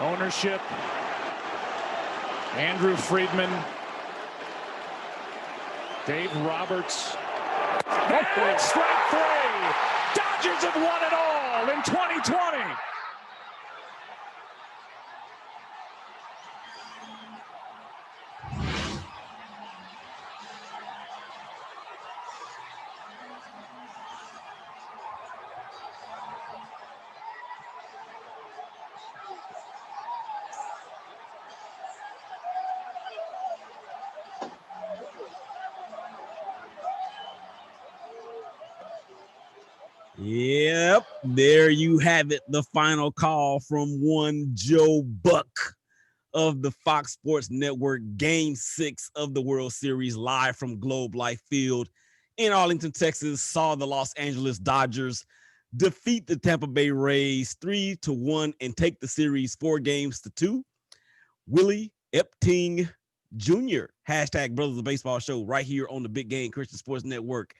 Ownership. Andrew Friedman. Dave Roberts. And strike three. Dodgers have won it all in 2020. Yep, there you have it. The final call from one Joe Buck of the Fox Sports Network. Game 6 of the World Series, live from Globe Life Field in Arlington, Texas. Saw the Los Angeles Dodgers defeat the Tampa Bay Rays 3-1 and take the series 4-2. Willie Epting Jr. # Brothers of Baseball show right here on the Big Game Christian Sports Network.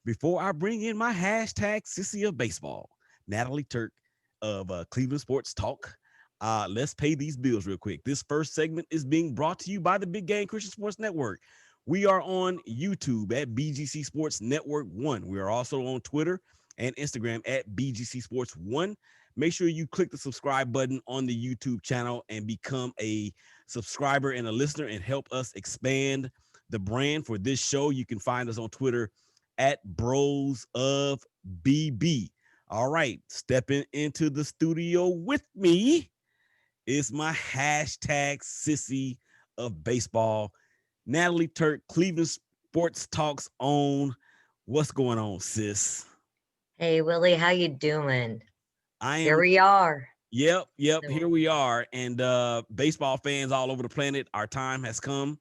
Before I bring in my # sissy of baseball, Natalie Turk of Cleveland Sports Talk, let's pay these bills real quick. This first segment is being brought to you by the Big Game Christian Sports Network. We are on YouTube at BGC Sports Network 1. We are also on Twitter and Instagram at BGC Sports 1. Make sure you click the subscribe button on the YouTube channel and become a subscriber and a listener and help us expand the brand for this show. You can find us on Twitter at Bros of BB. All right, stepping into the studio with me is my # sissy of baseball, Natalie Turk, Cleveland Sports Talk's own. What's going on, sis? Hey, Willie, how you doing? Here we are. Yep, here we are. And baseball fans all over the planet, our time has come,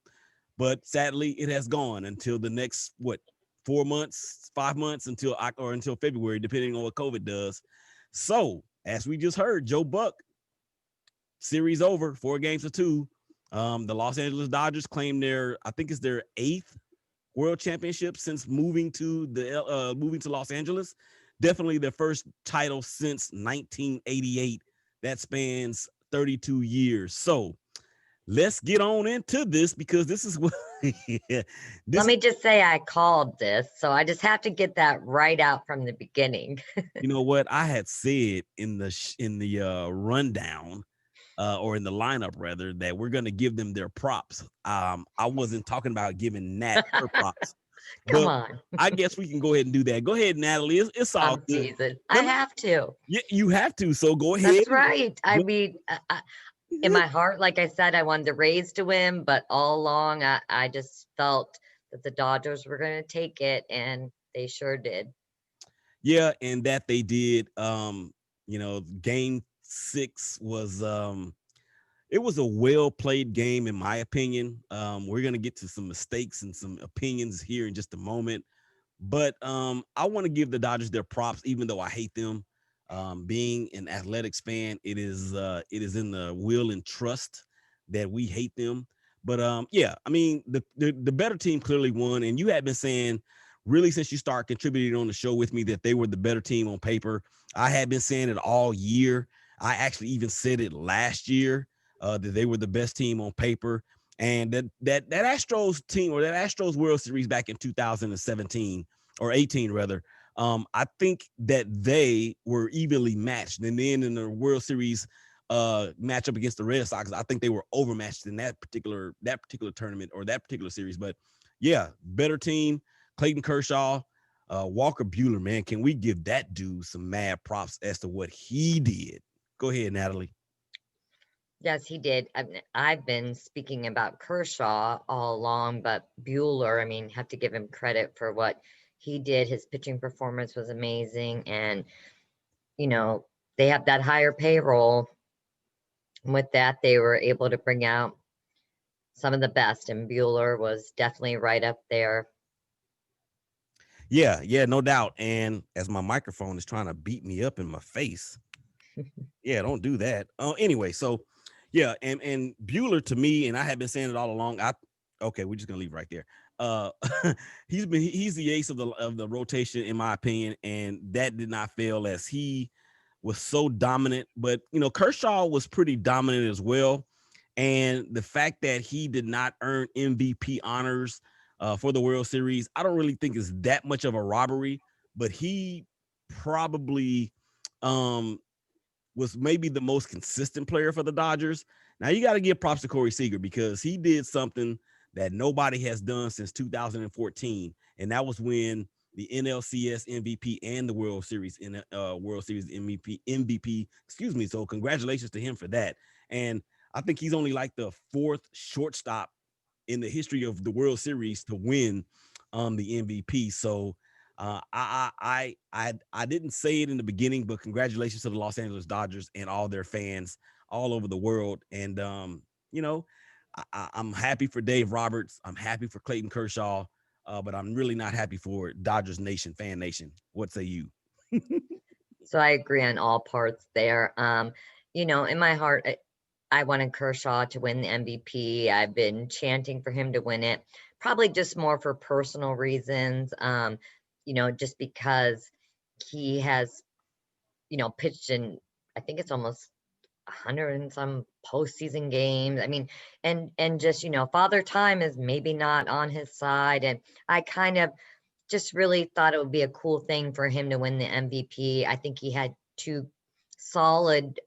but sadly it has gone until the next, 4 months, 5 months until February, depending on what COVID does. So, as we just heard, Joe Buck, series over, 4-2. The Los Angeles Dodgers claim their 8th world championship since moving to Los Angeles. Definitely their first title since 1988. That spans 32 years. So, let's get on into this because this is what. Let me just say I called this, so I just have to get that right out from the beginning. You know what I had said in the rundown, or in the lineup rather, that we're gonna give them their props. I wasn't talking about giving Nat her props. Come on. I guess we can go ahead and do that. Go ahead, Natalie. It's all good. I have to. Yeah, you have to. So go ahead. That's right. I mean, in my heart, like I said, I wanted the Rays to win, but all along, I just felt that the Dodgers were going to take it, and they sure did. Yeah, and that they did. Game 6 was it was a well-played game, in my opinion. We're gonna get to some mistakes and some opinions here in just a moment, but I want to give the Dodgers their props, even though I hate them. Being an athletics fan, it is in the will and trust that we hate them. But yeah, I mean, the better team clearly won, and you had been saying really since you started contributing on the show with me that they were the better team on paper. I had been saying it all year. I actually even said it last year, that they were the best team on paper, and that Astros team, or that Astros World Series back in 2017 or 18 rather. I think that they were evenly matched, and then in the World Series matchup against the Red Sox, I think they were overmatched in that particular tournament or that particular series. But yeah, better team. Clayton Kershaw, Walker Buehler, man, can we give that dude some mad props as to what he did? Go ahead, Natalie. Yes, he did. I've been speaking about Kershaw all along, but Buehler, I mean, have to give him credit for what he did. His pitching performance was amazing, and they have that higher payroll. With that, they were able to bring out some of the best, and Buehler was definitely right up there. Yeah, no doubt. And as my microphone is trying to beat me up in my face, yeah, don't do that. Anyway, so yeah, and Buehler, to me, and I have been saying it all along. We're just gonna leave right there. He's the ace of the rotation, in my opinion, and that did not fail, as he was so dominant, but Kershaw was pretty dominant as well. And the fact that he did not earn MVP honors for the World Series, I don't really think is that much of a robbery, but he probably was maybe the most consistent player for the Dodgers. Now you got to give props to Corey Seager because he did something that nobody has done since 2014, and that was when the NLCS MVP and the World Series MVP. Excuse me. So congratulations to him for that. And I think he's only like the fourth shortstop in the history of the World Series to win the MVP. So I didn't say it in the beginning, but congratulations to the Los Angeles Dodgers and all their fans all over the world. And I'm happy for Dave Roberts. I'm happy for Clayton Kershaw, but I'm really not happy for Dodgers Nation, fan nation. What say you? So I agree on all parts there. In my heart, I wanted Kershaw to win the MVP. I've been chanting for him to win it, probably just more for personal reasons. Just because he has, pitched in, I think it's almost 100 and some postseason games. I mean, and just, Father Time is maybe not on his side. And I kind of just really thought it would be a cool thing for him to win the MVP. I think he had two solid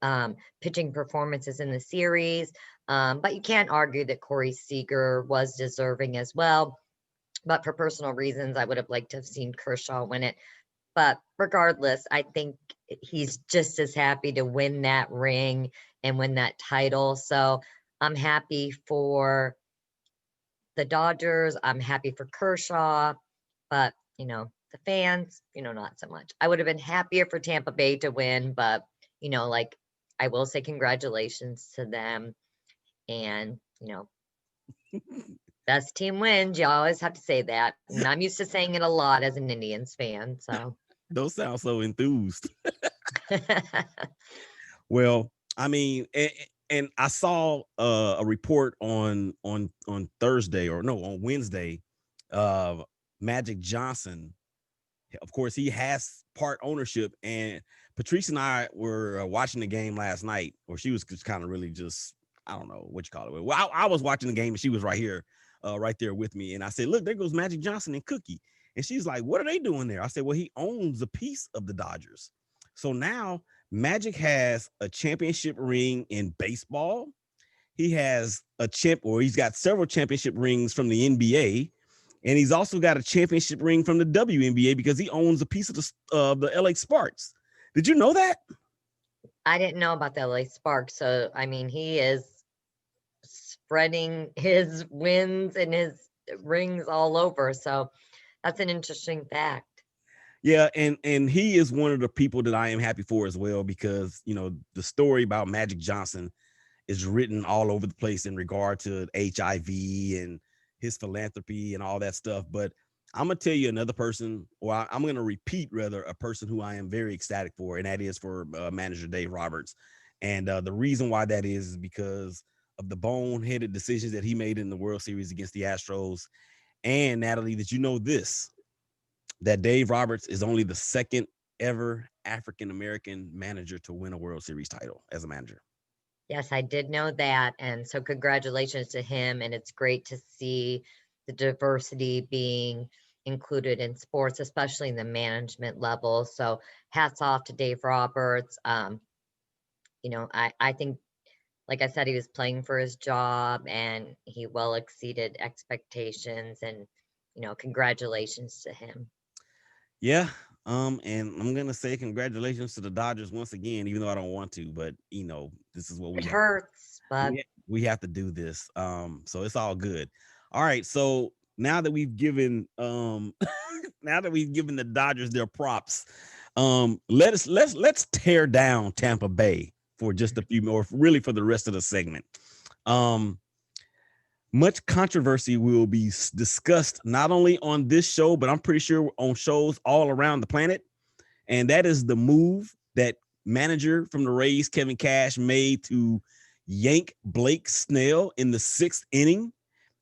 pitching performances in the series. But you can't argue that Corey Seager was deserving as well. But for personal reasons, I would have liked to have seen Kershaw win it. But regardless, I think he's just as happy to win that ring and win that title. So I'm happy for the Dodgers. I'm happy for Kershaw. But, the fans, not so much. I would have been happier for Tampa Bay to win. But, I will say congratulations to them. And, best team wins. You always have to say that. And I'm used to saying it a lot as an Indians fan. So don't sound so enthused. Well, I mean, and I saw a report on Thursday on Wednesday. Magic Johnson, of course, he has part ownership, and Patrice and I were watching the game last night, or she was just kind of really just, I don't know what you call it. Well, I was watching the game and she was right here, right there with me. And I said, look, there goes Magic Johnson and Cookie. And she's like, what are they doing there? I said, well, he owns a piece of the Dodgers. So now Magic has a championship ring in baseball. He has he's got several championship rings from the NBA. And he's also got a championship ring from the WNBA because he owns a piece of the LA Sparks. Did you know that? I didn't know about the LA Sparks. So, I mean, he is spreading his wins and his rings all over. So that's an interesting fact. Yeah, and he is one of the people that I am happy for as well, because the story about Magic Johnson is written all over the place in regard to HIV and his philanthropy and all that stuff. But I'm gonna tell you another person, or I'm gonna repeat rather, a person who I am very ecstatic for, and that is for manager Dave Roberts. And the reason why that is because of the boneheaded decisions that he made in the World Series against the Astros. And Natalie, did you know this? That Dave Roberts is only the second ever African-American manager to win a World Series title as a manager. Yes, I did know that. And so congratulations to him. And it's great to see the diversity being included in sports, especially in the management level. So hats off to Dave Roberts. I think, like I said, he was playing for his job and he well exceeded expectations, and, congratulations to him. Yeah. And I'm gonna say congratulations to the Dodgers once again, even though I don't want to, but this is what it hurts, but we have to do this. So it's all good. All right. So now that we've given the Dodgers their props, let's tear down Tampa Bay for just a few more, really for the rest of the segment. Much controversy will be discussed not only on this show, but I'm pretty sure on shows all around the planet. And that is the move that manager from the Rays, Kevin Cash, made to yank Blake Snell in the 6th inning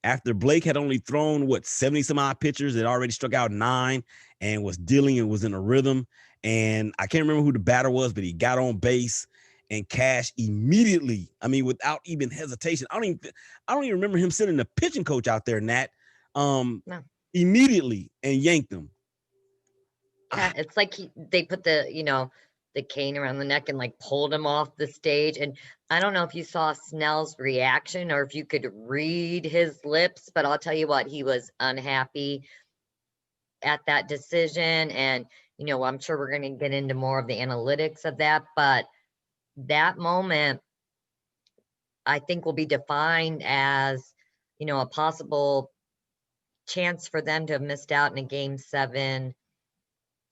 after Blake had only thrown 70 some odd pitchers, that already struck out 9 and was dealing and was in a rhythm. And I can't remember who the batter was, but he got on base and Cash immediately, I mean, without even hesitation. I don't even remember him sending the pitching coach out there, Nat, No. immediately and yanked him. Yeah, it's like they put the cane around the neck and like pulled him off the stage. And I don't know if you saw Snell's reaction or if you could read his lips, but I'll tell you what, he was unhappy at that decision. And, I'm sure we're going to get into more of the analytics of that, but that moment, I think, will be defined as, a possible chance for them to have missed out in a game 7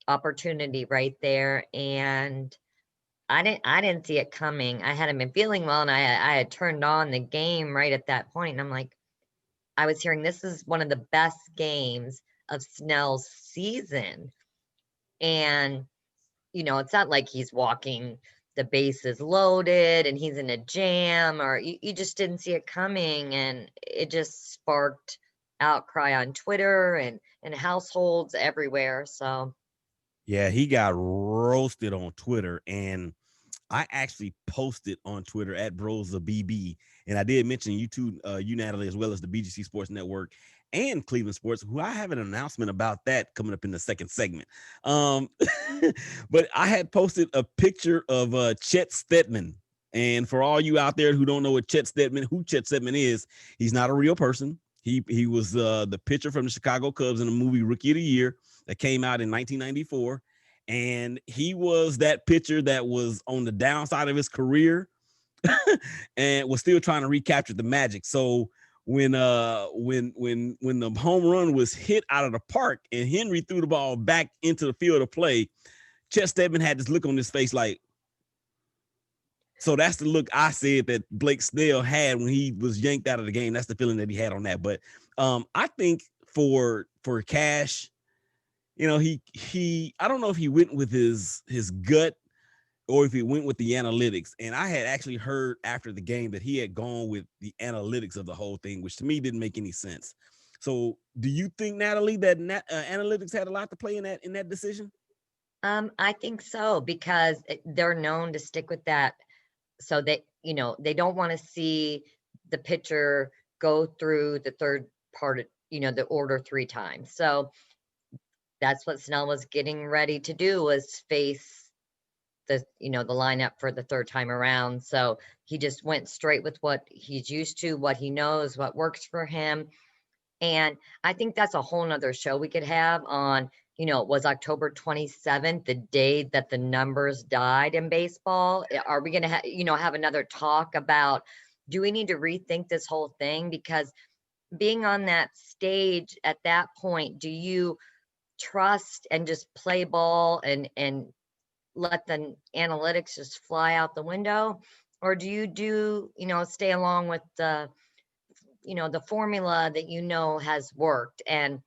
opportunity right there. And I didn't see it coming. I hadn't been feeling well, and I had turned on the game right at that point, and I'm like, I was hearing this is one of the best games of Snell's season. And, it's not like he's walking the bases loaded and he's in a jam, or you just didn't see it coming. And it just sparked outcry on Twitter and households everywhere. So Yeah, he got roasted on Twitter, and I actually posted on Twitter at BrosABB, and I did mention you too, you Natalie, as well as the BGC Sports Network and Cleveland Sports, who I have an announcement about that coming up in the second segment. But I had posted a picture of Chet Steadman, and for all you out there who don't know who Chet Steadman is, he's not a real person. He was the pitcher from the Chicago Cubs in the movie Rookie of the Year that came out in 1994. And he was that pitcher that was on the downside of his career and was still trying to recapture the magic. So when the home run was hit out of the park and Henry threw the ball back into the field of play, Chet Steadman had this look on his face like, so that's the look I said that Blake Snell had when he was yanked out of the game. That's the feeling that he had on that. But I think for Cash, he I don't know if he went with his gut or if he went with the analytics. And I had actually heard after the game that he had gone with the analytics of the whole thing, which to me didn't make any sense. So do you think, Natalie, that analytics had a lot to play in that decision? I think so, because they're known to stick with that. So they don't want to see the pitcher go through the third part of, the order 3 times. So that's what Snell was getting ready to do, was face the lineup for the third time around. So he just went straight with what he's used to, what he knows, what works for him. And I think that's a whole nother show we could have on, was October 27th, the day that the numbers died in baseball. Are we going to have another talk about, do we need to rethink this whole thing? Because being on that stage at that point, do you trust and just play ball and let the analytics just fly out the window? Or do you stay along with the formula that has worked? And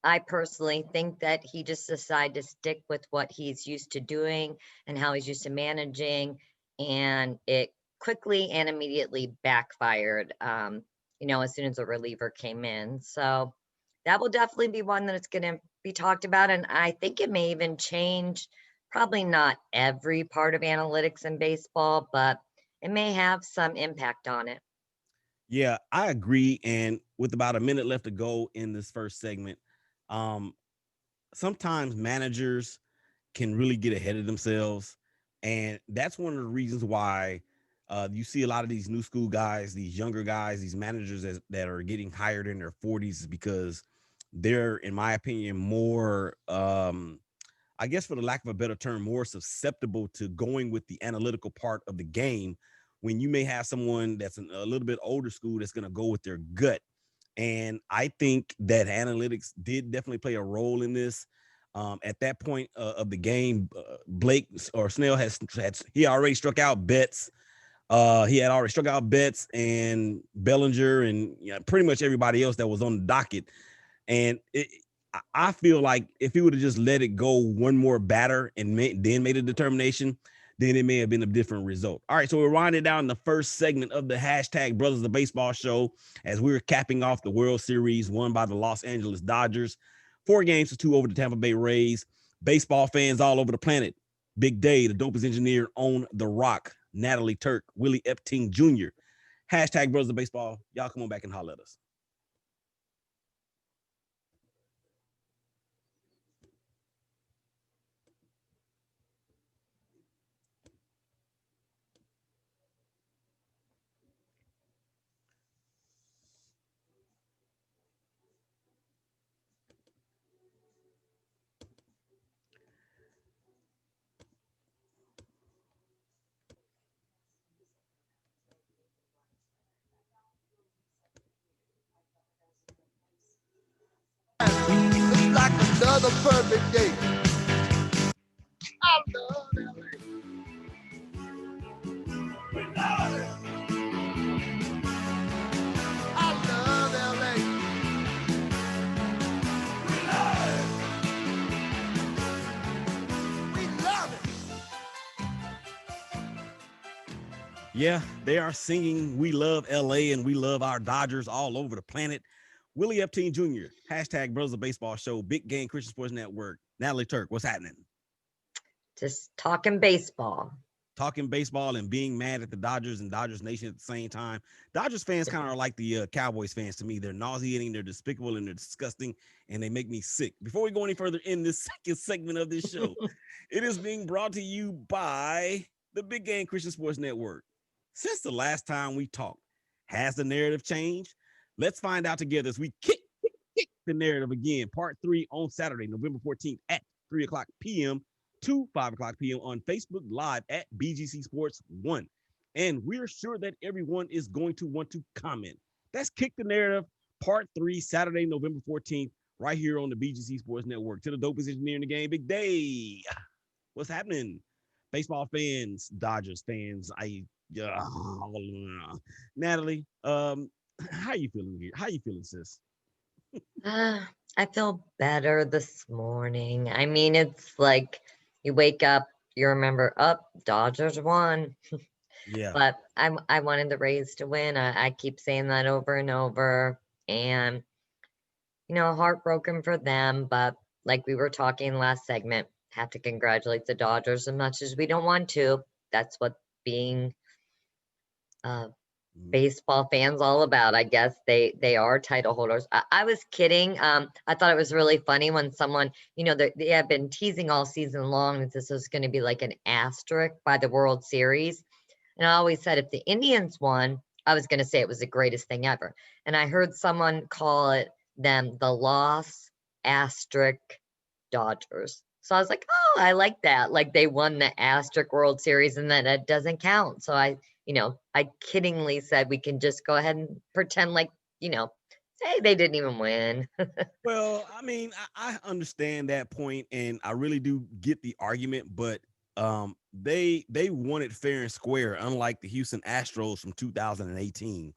I personally think that he just decided to stick with what he's used to doing and how he's used to managing, and it quickly and immediately backfired, as soon as a reliever came in. So that will definitely be one that it's going to be talked about. And I think it may even change, probably not every part of analytics in baseball, but it may have some impact on it. Yeah, I agree. And with about a minute left to go in this first segment, sometimes managers can really get ahead of themselves. And that's one of the reasons why you see a lot of these new school guys, these younger guys, these managers that are getting hired in their 40s, is because they're, in my opinion, more, I guess for the lack of a better term, more susceptible to going with the analytical part of the game, when you may have someone that's a little bit older school that's going to go with their gut. And I think that analytics did definitely play a role in this. At that point of the game, Blake or Snell he already struck out Betts. He had already struck out Betts and Bellinger and pretty much everybody else that was on the docket. And I feel like if he would have just let it go one more batter and then made a determination, then it may have been a different result. All right, so we're winding down the first segment of the hashtag Brothers of Baseball show as we're capping off the World Series won by the Los Angeles Dodgers. 4 games to 2 over the Tampa Bay Rays. Baseball fans all over the planet. Big day, the dopest engineer on the rock. Natalie, Turk, Willie Epting Jr. Hashtag Brothers of Baseball. Y'all come on back and holler at us. It's like another perfect day. I love LA. We love it. I love LA. We love it. We love it. Yeah, they are singing "We Love LA" and "We Love Our Dodgers" all over the planet. Willie Epting Jr. Hashtag Brothers of Baseball Show. Big Game Christian Sports Network. Natalie, Turk, what's happening? Just talking baseball. Talking baseball and being mad at the Dodgers and Dodgers Nation at the same time. Dodgers fans kind of are like the Cowboys fans to me. They're nauseating, they're despicable, and they're disgusting, and they make me sick. Before we go any further in this second segment of this show, it is being brought to you by the Big Game Christian Sports Network. Since the last time we talked, has the narrative changed? Let's find out together as we kick the narrative again. Part 3 on Saturday, November 14th at 3 o'clock p.m. to 5 o'clock p.m. on Facebook Live at BGC Sports 1. And we're sure that everyone is going to want to comment. Let's kick the narrative. Part 3, Saturday, November 14th, right here on the BGC Sports Network. To the dopest engineer in the game, Big Day. What's happening? Baseball fans, Dodgers fans, Natalie, how you feeling here? How you feeling, sis? I feel better this morning. I mean, it's like you wake up, you remember, Dodgers won. Yeah. But I wanted the Rays to win. I keep saying that over and over. And, heartbroken for them. But like we were talking last segment, have to congratulate the Dodgers as much as we don't want to. That's what being baseball fans all about. I guess they are title holders. I was kidding. I thought it was really funny when someone, they have been teasing all season long that this was going to be like an asterisk by the World Series. And I always said if the Indians won, I was going to say it was the greatest thing ever. And I heard someone call them the Los Asterisk Dodgers. So I was like, oh, I like that. Like they won the asterisk World Series and then it doesn't count. So I kiddingly said we can just go ahead and pretend like, say they didn't even win. Well, I mean, I understand that point, and I really do get the argument, but they won it fair and square, unlike the Houston Astros from 2018.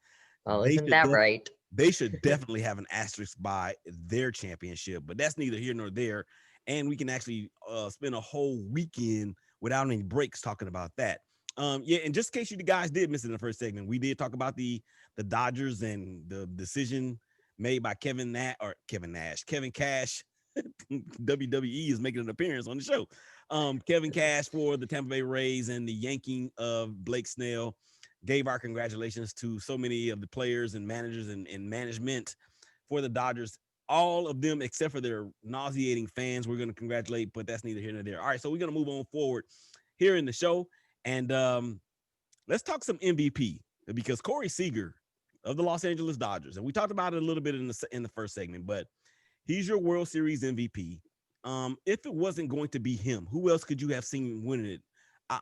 Oh, They isn't should that right? They should definitely have an asterisk by their championship, but that's neither here nor there. And we can actually spend a whole weekend without any breaks talking about that. Yeah, and just in case you guys did miss it in the first segment, we did talk about the Dodgers and the decision made by Kevin Cash. WWE is making an appearance on the show. Kevin Cash for the Tampa Bay Rays and the yanking of Blake Snell. Gave our congratulations to so many of the players and managers and management for the Dodgers. All of them, except for their nauseating fans, we're going to congratulate, but that's neither here nor there. All right, so we're going to move on forward here in the show. And let's talk some MVP, because Corey Seager of the Los Angeles Dodgers, and we talked about it a little bit in the first segment, but he's your World Series MVP. If it wasn't going to be him, who else could you have seen winning it?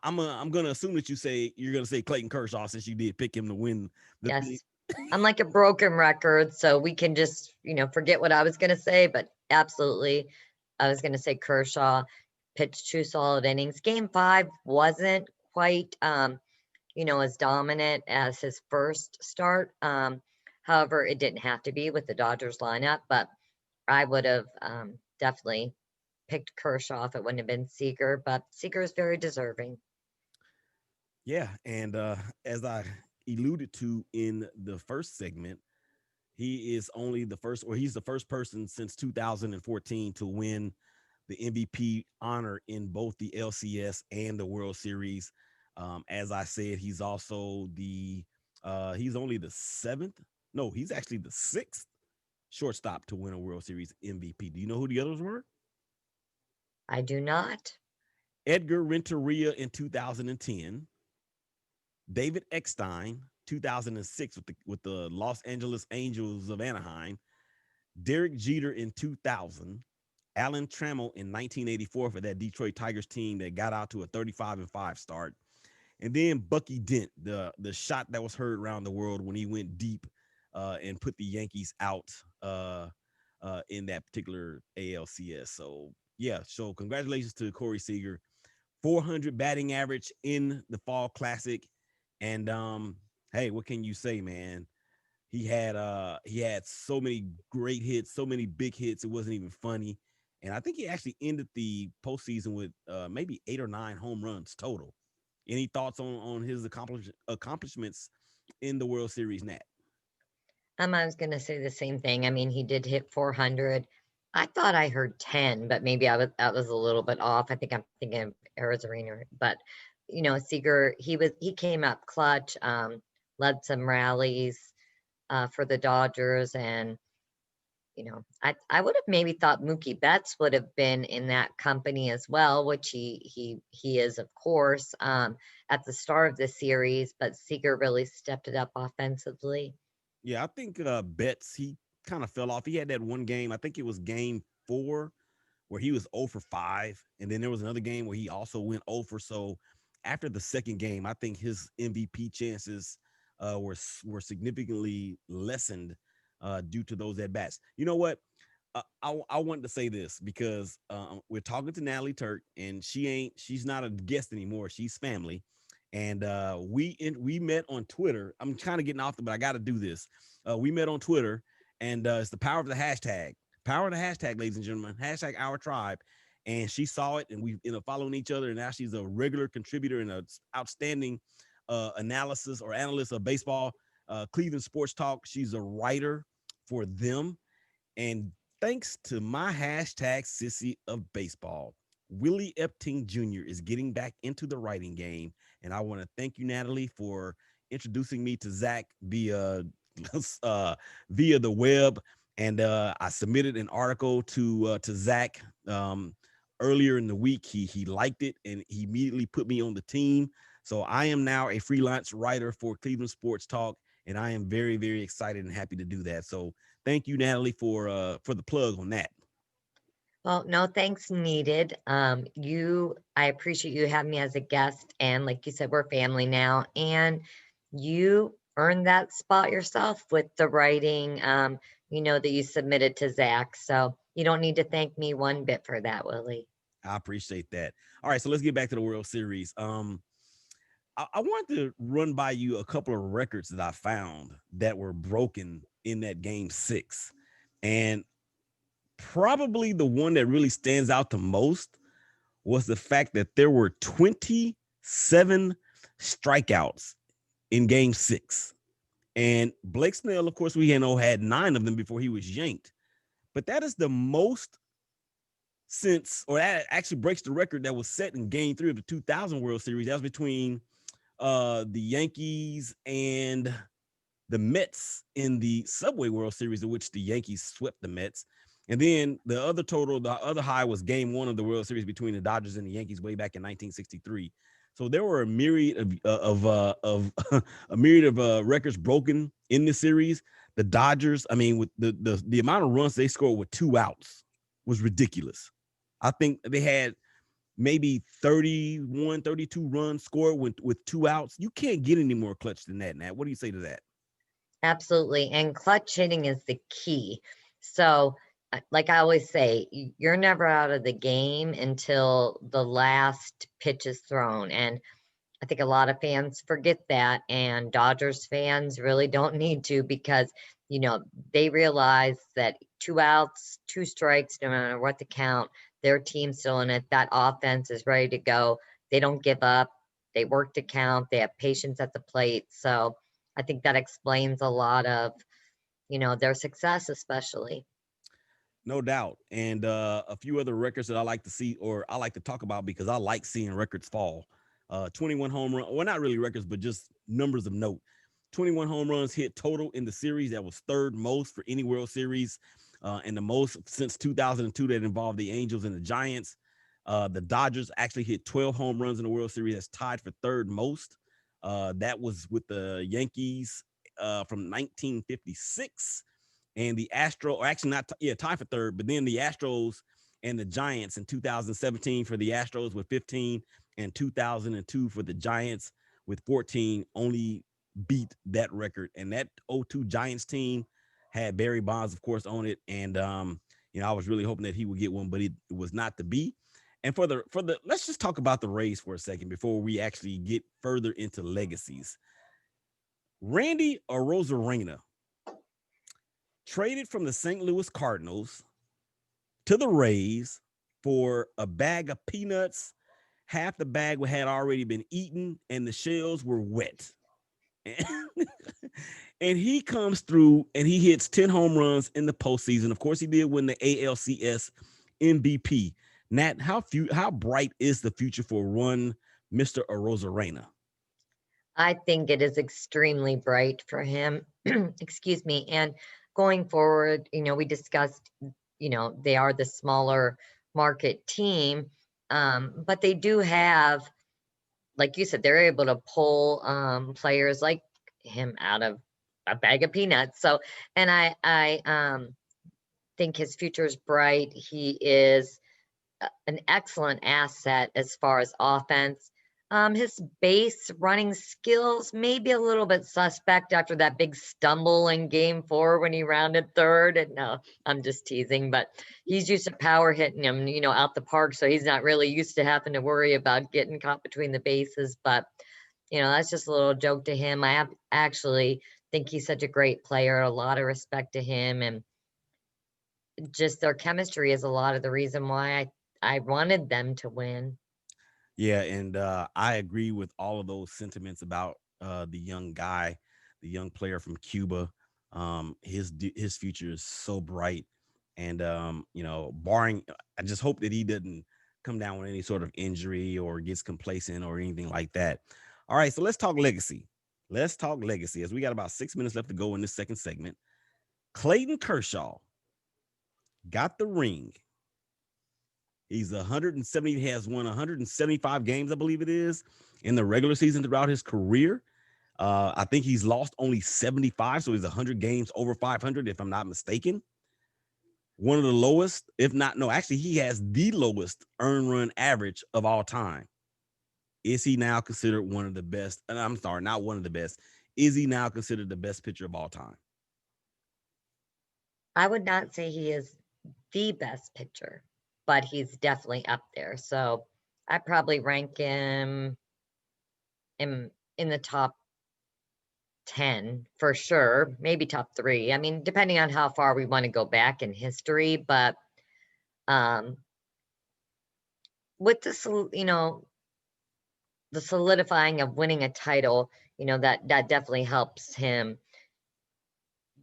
I'm gonna assume that you're gonna say Clayton Kershaw, since you did pick him to win the Yes. thing. I'm like a broken record, so we can just, forget what I was going to say, but absolutely. I was going to say Kershaw pitched 2 solid innings. Game 5 wasn't quite, as dominant as his first start. However, it didn't have to be with the Dodgers lineup, but I would have definitely picked Kershaw if it wouldn't have been Seager, but Seager is very deserving. Yeah, and as I alluded to in the first segment, he's the first person since 2014 to win the MVP honor in both the LCS and the World Series. As I said, he's also he's only the seventh. No, he's actually the sixth shortstop to win a World Series MVP. Do you know who the others were? I do not. Edgar Renteria in 2010, David Eckstein 2006 with the Los Angeles Angels of Anaheim, Derek Jeter in 2000, Alan Trammell in 1984 for that Detroit Tigers team that got out to a 35-5 start. And then Bucky Dent, the shot that was heard around the world when he went deep and put the Yankees out in that particular ALCS. So, yeah, so congratulations to Corey Seager. 400 batting average in the Fall Classic. And hey, what can you say, man? He had so many great hits, so many big hits. It wasn't even funny. And I think he actually ended the postseason with maybe 8 or 9 home runs total. Any thoughts on his accomplishments in the World Series, Nat? I was going to say the same thing. I mean, he did hit 400. I thought I heard 10, but maybe that was a little bit off. I think I'm thinking of Arizona, but Seager, he came up clutch, led some rallies for the Dodgers, and I would have maybe thought Mookie Betts would have been in that company as well, which he is, of course, at the start of the series, but Seager really stepped it up offensively. Yeah, I think Betts, he kind of fell off. He had that one game, I think it was game 4, where he was 0 for 5. And then there was another game where he also went 0 for. So after the second game, I think his MVP chances were significantly lessened due to those at bats. You know what? I wanted to say this because we're talking to Natalie Turk, and she's not a guest anymore. She's family. And we met on Twitter. I'm kind of getting off but I got to do this. We met on Twitter, and it's the power of the hashtag. Power of the hashtag, ladies and gentlemen. Hashtag our tribe. And she saw it, and we following each other. And now she's a regular contributor and an outstanding analyst of baseball. Cleveland Sports Talk. She's a writer for them. And thanks to my hashtag sissy of baseball, Willie Epting Jr. is getting back into the writing game. And I want to thank you, Natalie, for introducing me to Zach via the web. And I submitted an article to Zach earlier in the week. He liked it, and he immediately put me on the team. So I am now a freelance writer for Cleveland Sports Talk, and I am very, very excited and happy to do that. So thank you, Natalie, for the plug on that. Well, no thanks needed. I appreciate you having me as a guest, and like you said, we're family now, and you earned that spot yourself with the writing, that you submitted to Zach. So you don't need to thank me one bit for that, Willie. I appreciate that. All right, so let's get back to the World Series. I wanted to run by you a couple of records that I found that were broken in that game 6. And probably the one that really stands out the most was the fact that there were 27 strikeouts in game 6. And Blake Snell, of course, we had 9 of them before he was yanked. But that is the most that actually breaks the record that was set in game 3 of the 2000 World Series. That was between the Yankees and the Mets in the Subway World Series, in which the Yankees swept the Mets. And then the other high was game 1 of the World Series between the Dodgers and the Yankees way back in 1963. So there were a myriad of a myriad of records broken in this series. The Dodgers, I mean, with the amount of runs they scored with 2 outs was ridiculous. I think they had maybe 31, 32 runs scored with 2 outs. You can't get any more clutch than that, Nat. What do you say to that? Absolutely. And clutch hitting is the key. So, like I always say, you're never out of the game until the last pitch is thrown. And I think a lot of fans forget that. And Dodgers fans really don't need to, because, they realize that 2 outs, 2 strikes, no matter what the count, their team's still in it. That offense is ready to go. They don't give up. They work to count. They have patience at the plate. So I think that explains a lot of, their success, especially. No doubt. And a few other records that I like to see, or I like to talk about, because I like seeing records fall. 21 home run, well, not really records, but just numbers of note. 21 home runs hit total in the series. That was third most for any World Series, and the most since 2002 that involved the Angels and the Giants. The Dodgers actually hit 12 home runs in the World Series. That's tied for third most. That was with the Yankees from 1956. And the Astro, or actually not, tied for third, but then the Astros and the Giants in 2017 for the Astros with 15 and 2002 for the Giants with 14 only beat that record. And that 02 Giants team had Barry Bonds, of course, on it. And, I was really hoping that he would get one, but it was not to be. And for the, let's just talk about the Rays for a second before we actually get further into legacies. Randy Arozarena traded from the St. Louis Cardinals to the Rays for a bag of peanuts. Half the bag had already been eaten and the shells were wet. And he comes through and he hits 10 home runs in the postseason. Of course, he did win the ALCS MVP. Nat, how bright is the future for one Mr. Arozarena? I think it is extremely bright for him. Excuse me. And going forward, we discussed, they are the smaller market team, but they do have, like you said, they're able to pull players like him out of a bag of peanuts. So, and I think his future is bright. He is an excellent asset as far as offense. His base running skills may be a little bit suspect after that big stumble in game 4 when he rounded third. And no, I'm just teasing, but he's used to power hitting him, out the park. So he's not really used to having to worry about getting caught between the bases. But, that's just a little joke to him. I actually think he's such a great player, a lot of respect to him. And just their chemistry is a lot of the reason why I wanted them to win. Yeah, and I agree with all of those sentiments about the young guy, the young player from Cuba. His future is so bright, and barring, I just hope that he doesn't come down with any sort of injury or gets complacent or anything like that. All right, so let's talk legacy. Let's talk legacy, as we got about 6 minutes left to go in this second segment. Clayton Kershaw got the ring. He's 170, has won 175 games, I believe it is, in the regular season throughout his career. I think he's lost only 75, so he's 100 games over 500, if I'm not mistaken. One of the lowest, if not, no, actually, he has the lowest earned run average of all time. Is he now considered one of the best? And I'm sorry, not one of the best. Is he now considered the best pitcher of all time? I would not say he is the best pitcher, but he's definitely up there. So I probably rank him in the top 10 for sure, maybe top 3. I mean, depending on how far we want to go back in history, but with the the solidifying of winning a title, that definitely helps him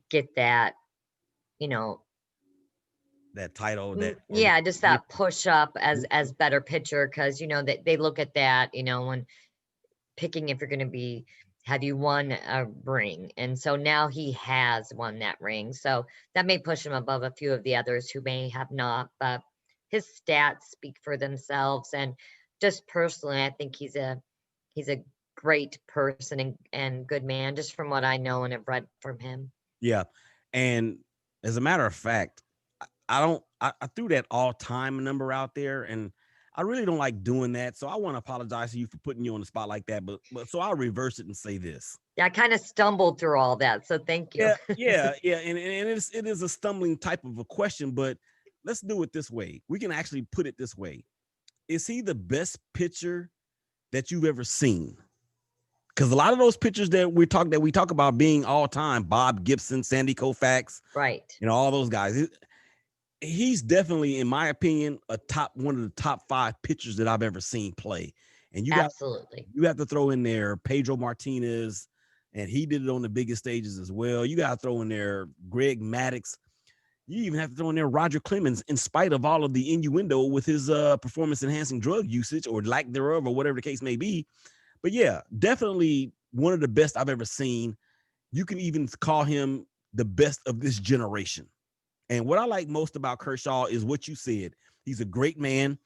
get that, that title, just that push up as better pitcher, because they look at that, when picking if you're going to have you won a ring, and so now he has won that ring, so that may push him above a few of the others who may have not, but his stats speak for themselves. And just personally, I think he's a great person and good man, just from what I know and have read from him. Yeah, and as a matter of fact, I threw that all-time number out there, and I really don't like doing that. So I want to apologize to you for putting you on the spot like that. But so I'll reverse it and say this. Yeah, I kind of stumbled through all that. So thank you. Yeah. And it is a stumbling type of a question, but let's do it this way. We can actually put it this way. Is he the best pitcher that you've ever seen? Because a lot of those pitchers that we talk about being all time, Bob Gibson, Sandy Koufax, right? All those guys. He's definitely, in my opinion, one of the top 5 pitchers that I've ever seen play. And you have to throw in there Pedro Martinez, and he did it on the biggest stages as well. You got to throw in there Greg Maddux. You even have to throw in there Roger Clemens, in spite of all of the innuendo with his performance-enhancing drug usage or lack thereof, or whatever the case may be. But yeah, definitely one of the best I've ever seen. You can even call him the best of this generation. And what I like most about Kershaw is what you said. He's a great man.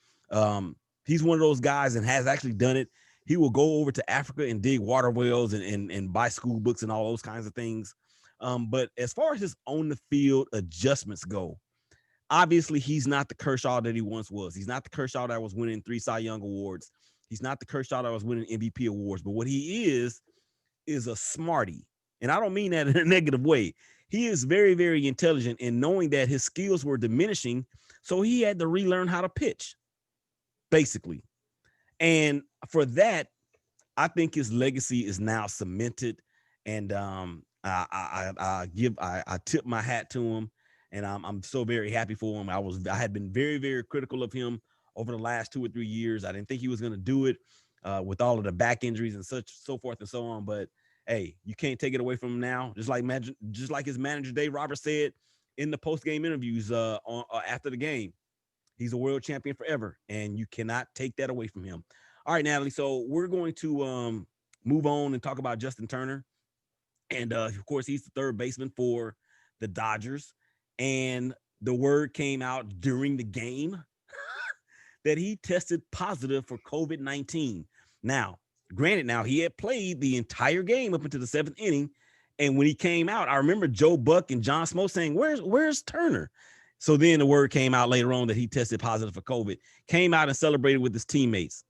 He's one of those guys and has actually done it. He will go over to Africa and dig water wells and buy school books and all those kinds of things. But as far as his on the field adjustments go, obviously he's not the Kershaw that he once was. He's not the Kershaw that was winning 3 Cy Young awards. He's not the Kershaw that was winning MVP awards. But what he is a smarty. And I don't mean that in a negative way. He is very, very intelligent in knowing that his skills were diminishing. So he had to relearn how to pitch, basically. And for that, I think his legacy is now cemented. And I tip my hat to him, and I'm so very happy for him. I had been very, very critical of him over the last 2 or 3 years. I didn't think he was going to do it with all of the back injuries and so forth and so on. But hey, you can't take it away from him now. Just like his manager Dave Roberts said in the post-game interviews after the game, he's a world champion forever, and you cannot take that away from him. All right, Natalie. So we're going to move on and talk about Justin Turner. And of course, he's the third baseman for the Dodgers. And the word came out during the game that he tested positive for COVID-19. Now, granted, he had played the entire game up into the 7th inning. And when he came out, I remember Joe Buck and John Smoltz saying, where's Turner? So then the word came out later on that he tested positive for COVID, came out and celebrated with his teammates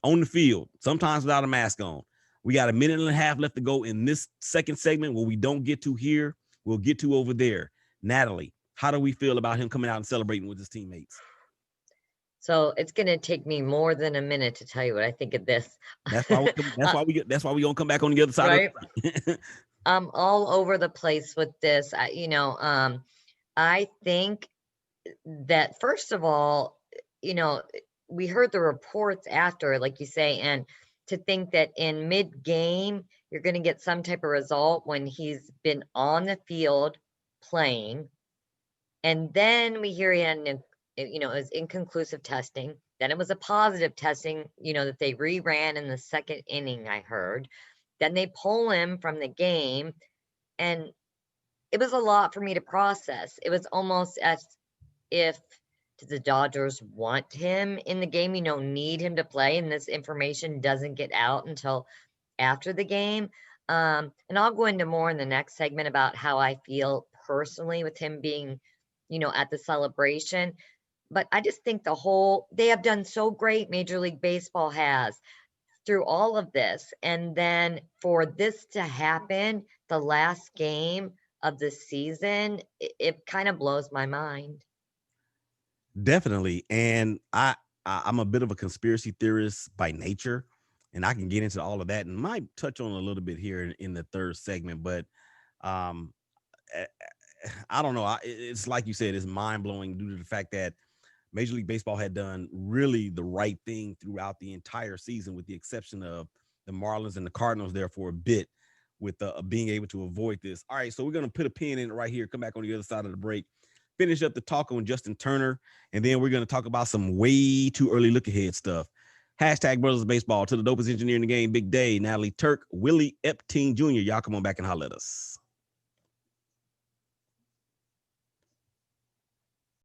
on the field, sometimes without a mask on. We got a minute and a half left to go in this second segment. What we don't get to here, we'll get to over there. Natalie, how do we feel about him coming out and celebrating with his teammates? So it's going to take me more than a minute to tell you what I think of this. That's why we gonna come back on the other side. Right? I'm all over the place with this. I think that, first of all, we heard the reports after, like you say, and to think that in mid-game, you're going to get some type of result when he's been on the field playing. And then we hear he had it was inconclusive testing. Then it was a positive testing, that they reran in the 2nd inning, I heard. Then they pull him from the game. And it was a lot for me to process. It was almost as if, do the Dodgers want him in the game, need him to play, and this information doesn't get out until after the game. And I'll go into more in the next segment about how I feel personally with him being, at the celebration. But I just think they have done so great, Major League Baseball has, through all of this. And then for this to happen, the last game of the season, it kind of blows my mind. Definitely. And I'm a bit of a conspiracy theorist by nature, and I can get into all of that and might touch on a little bit here in the third segment. But I don't know. It's like you said, it's mind blowing due to the fact that Major League Baseball had done really the right thing throughout the entire season, with the exception of the Marlins and the Cardinals there for a bit, with being able to avoid this. All right, so we're going to put a pin in it right here, come back on the other side of the break, finish up the talk on Justin Turner, and then we're going to talk about some way too early look ahead stuff. Hashtag Brothers of Baseball, to the dopest engineer in the game, Big Day, Natalie, Turk, Willie, Epting Jr. Y'all come on back and holler at us.